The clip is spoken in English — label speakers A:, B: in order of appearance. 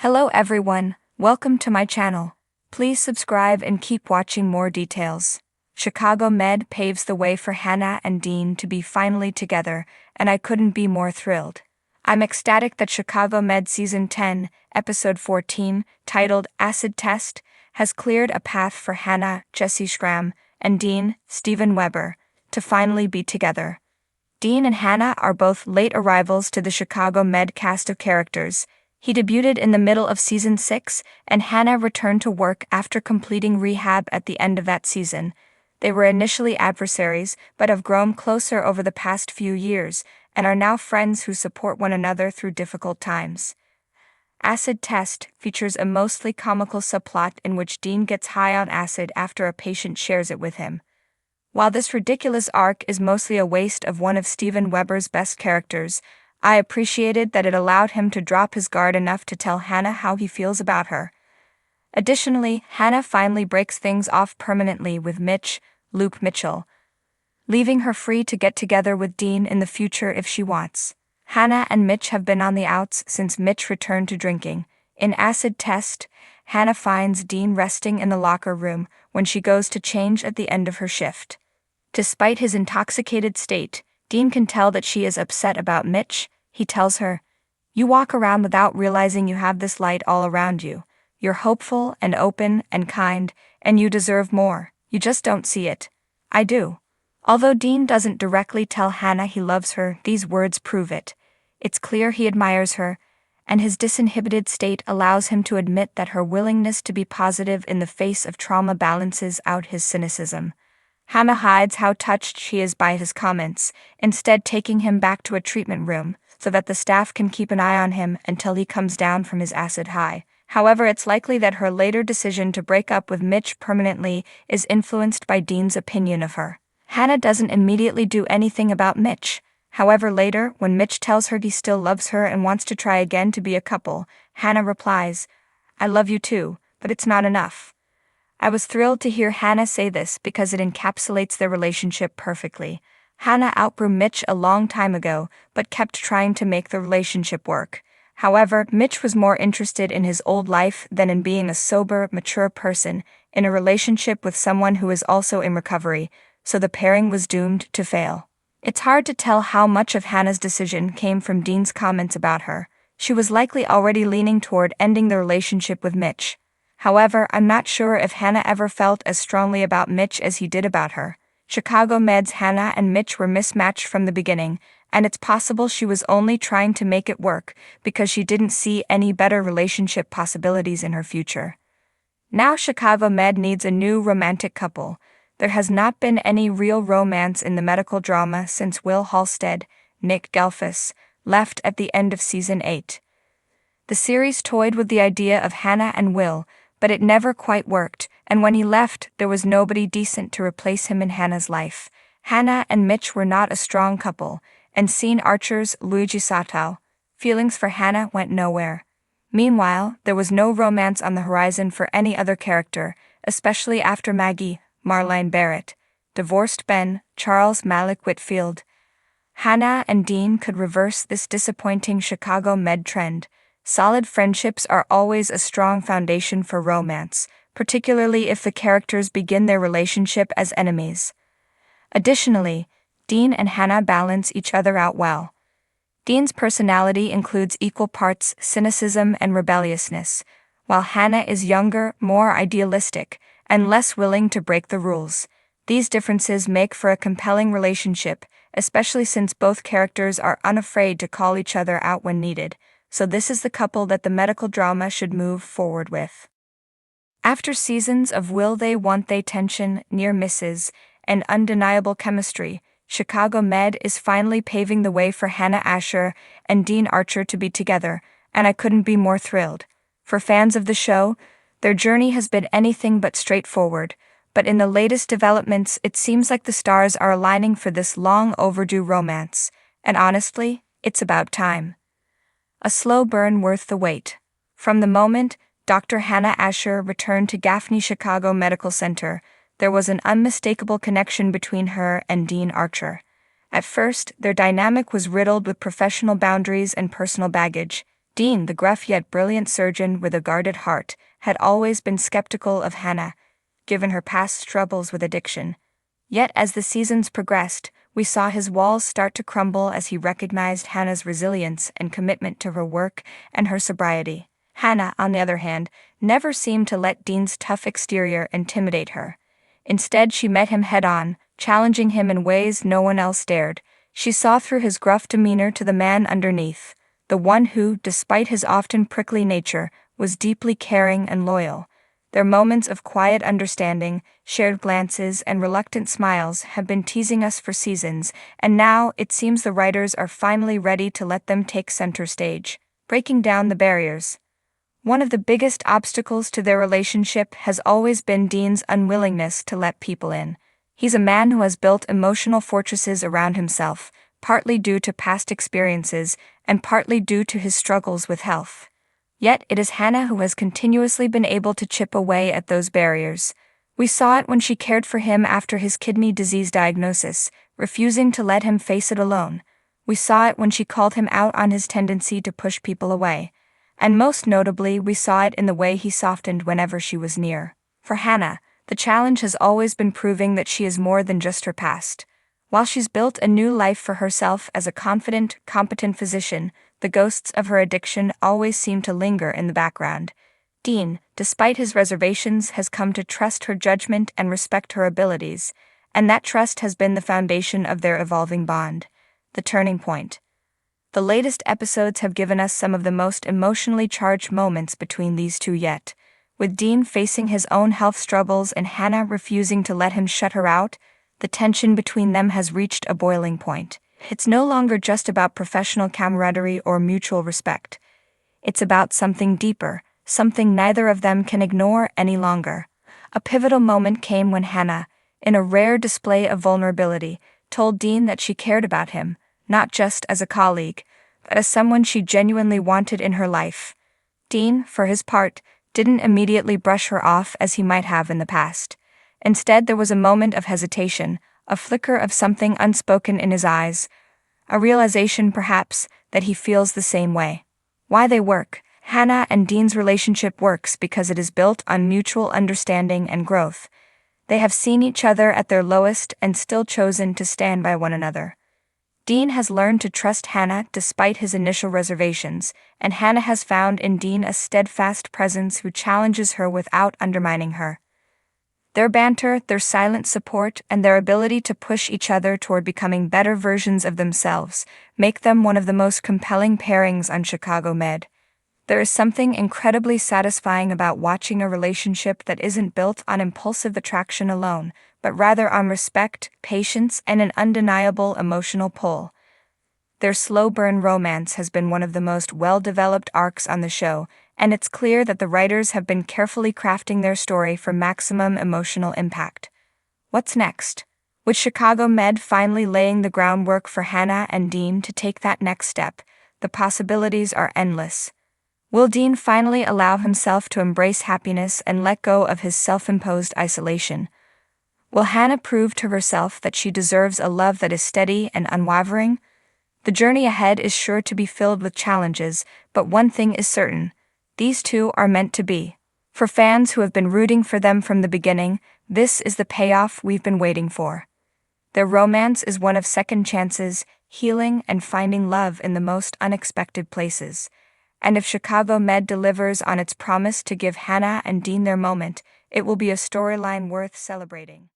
A: Hello everyone, welcome to my channel. Please subscribe and keep watching more details. Chicago Med paves the way for Hannah and Dean to be finally together, and I couldn't be more thrilled. I'm ecstatic that Chicago Med Season 10, Episode 14, titled Acid Test, has cleared a path for Hannah, Jesse Schramm, and Dean, Steven Weber, to finally be together. Dean and Hannah are both late arrivals to the Chicago Med cast of characters. He debuted in the middle of Season 6, and Hannah returned to work after completing rehab at the end of that season. They were initially adversaries, but have grown closer over the past few years, and are now friends who support one another through difficult times. Acid Test features a mostly comical subplot in which Dean gets high on acid after a patient shares it with him. While this ridiculous arc is mostly a waste of one of Steven Weber's best characters, I appreciated that it allowed him to drop his guard enough to tell Hannah how he feels about her. Additionally, Hannah finally breaks things off permanently with Mitch, Luke Mitchell, leaving her free to get together with Dean in the future if she wants. Hannah and Mitch have been on the outs since Mitch returned to drinking. In Acid Test, Hannah finds Dean resting in the locker room when she goes to change at the end of her shift. Despite his intoxicated state, Dean can tell that she is upset about Mitch. He tells her, "You walk around without realizing you have this light all around you. You're hopeful and open and kind, and you deserve more. You just don't see it. I do." Although Dean doesn't directly tell Hannah he loves her, these words prove it. It's clear he admires her, and his disinhibited state allows him to admit that her willingness to be positive in the face of trauma balances out his cynicism. Hannah hides how touched she is by his comments, instead taking him back to a treatment room, so that the staff can keep an eye on him until he comes down from his acid high. However, it's likely that her later decision to break up with Mitch permanently is influenced by Dean's opinion of her. Hannah doesn't immediately do anything about Mitch. However, later, when Mitch tells her he still loves her and wants to try again to be a couple, Hannah replies, "I love you too, but it's not enough." I was thrilled to hear Hannah say this because it encapsulates their relationship perfectly. Hannah outgrew Mitch a long time ago, but kept trying to make the relationship work. However, Mitch was more interested in his old life than in being a sober, mature person in a relationship with someone who is also in recovery, so the pairing was doomed to fail. It's hard to tell how much of Hannah's decision came from Dean's comments about her. She was likely already leaning toward ending the relationship with Mitch. However, I'm not sure if Hannah ever felt as strongly about Mitch as he did about her. Chicago Med's Hannah and Mitch were mismatched from the beginning, and it's possible she was only trying to make it work because she didn't see any better relationship possibilities in her future. Now Chicago Med needs a new romantic couple. There has not been any real romance in the medical drama since Will Halstead, Nick Gelfus, left at the end of Season 8. The series toyed with the idea of Hannah and Will, but it never quite worked, and when he left, there was nobody decent to replace him in Hannah's life. Hannah and Mitch were not a strong couple, and Scene Archer's Luigi Satow, feelings for Hannah went nowhere. Meanwhile, there was no romance on the horizon for any other character, especially after Maggie, Marlene Barrett, divorced Ben, Charles Malik Whitfield. Hannah and Dean could reverse this disappointing Chicago Med trend. Solid friendships are always a strong foundation for romance, particularly if the characters begin their relationship as enemies. Additionally, Dean and Hannah balance each other out well. Dean's personality includes equal parts cynicism and rebelliousness, while Hannah is younger, more idealistic, and less willing to break the rules. These differences make for a compelling relationship, especially since both characters are unafraid to call each other out when needed. So this is the couple that the medical drama should move forward with. After seasons of will they won't they tension, near misses, and undeniable chemistry, Chicago Med is finally paving the way for Hannah Asher and Dean Archer to be together, and I couldn't be more thrilled. For fans of the show, their journey has been anything but straightforward, but in the latest developments it seems like the stars are aligning for this long overdue romance, and honestly, it's about time. A slow burn worth the wait. From the moment Dr. Hannah Asher returned to Gaffney Chicago Medical Center, there was an unmistakable connection between her and Dean Archer. At first, their dynamic was riddled with professional boundaries and personal baggage. Dean, the gruff yet brilliant surgeon with a guarded heart, had always been skeptical of Hannah, given her past troubles with addiction. Yet as the seasons progressed, we saw his walls start to crumble as he recognized Hannah's resilience and commitment to her work and her sobriety. Hannah, on the other hand, never seemed to let Dean's tough exterior intimidate her. Instead, she met him head-on, challenging him in ways no one else dared. She saw through his gruff demeanor to the man underneath, the one who, despite his often prickly nature, was deeply caring and loyal. Their moments of quiet understanding, shared glances, and reluctant smiles have been teasing us for seasons, and now it seems the writers are finally ready to let them take center stage, breaking down the barriers. One of the biggest obstacles to their relationship has always been Dean's unwillingness to let people in. He's a man who has built emotional fortresses around himself, partly due to past experiences and partly due to his struggles with health. Yet it is Hannah who has continuously been able to chip away at those barriers. We saw it when she cared for him after his kidney disease diagnosis, refusing to let him face it alone. We saw it when she called him out on his tendency to push people away. And most notably, we saw it in the way he softened whenever she was near. For Hannah, the challenge has always been proving that she is more than just her past. While she's built a new life for herself as a confident, competent physician, the ghosts of her addiction always seem to linger in the background. Dean, despite his reservations, has come to trust her judgment and respect her abilities, and that trust has been the foundation of their evolving bond. The turning point. The latest episodes have given us some of the most emotionally charged moments between these two yet. With Dean facing his own health struggles and Hannah refusing to let him shut her out, the tension between them has reached a boiling point. It's no longer just about professional camaraderie or mutual respect. It's about something deeper, something neither of them can ignore any longer. A pivotal moment came when Hannah, in a rare display of vulnerability, told Dean that she cared about him, not just as a colleague, but as someone she genuinely wanted in her life. Dean, for his part, didn't immediately brush her off as he might have in the past. Instead, there was a moment of hesitation, a flicker of something unspoken in his eyes, a realization, perhaps, that he feels the same way. Why they work. Hannah and Dean's relationship works because it is built on mutual understanding and growth. They have seen each other at their lowest and still chosen to stand by one another. Dean has learned to trust Hannah despite his initial reservations, and Hannah has found in Dean a steadfast presence who challenges her without undermining her. Their banter, their silent support, and their ability to push each other toward becoming better versions of themselves make them one of the most compelling pairings on Chicago Med. There is something incredibly satisfying about watching a relationship that isn't built on impulsive attraction alone, but rather on respect, patience, and an undeniable emotional pull. Their slow-burn romance has been one of the most well-developed arcs on the show, and it's clear that the writers have been carefully crafting their story for maximum emotional impact. What's next? With Chicago Med finally laying the groundwork for Hannah and Dean to take that next step, the possibilities are endless. Will Dean finally allow himself to embrace happiness and let go of his self-imposed isolation? Will Hannah prove to herself that she deserves a love that is steady and unwavering? The journey ahead is sure to be filled with challenges, but one thing is certain. These two are meant to be. For fans who have been rooting for them from the beginning, this is the payoff we've been waiting for. Their romance is one of second chances, healing, and finding love in the most unexpected places. And if Chicago Med delivers on its promise to give Hannah and Dean their moment, it will be a storyline worth celebrating.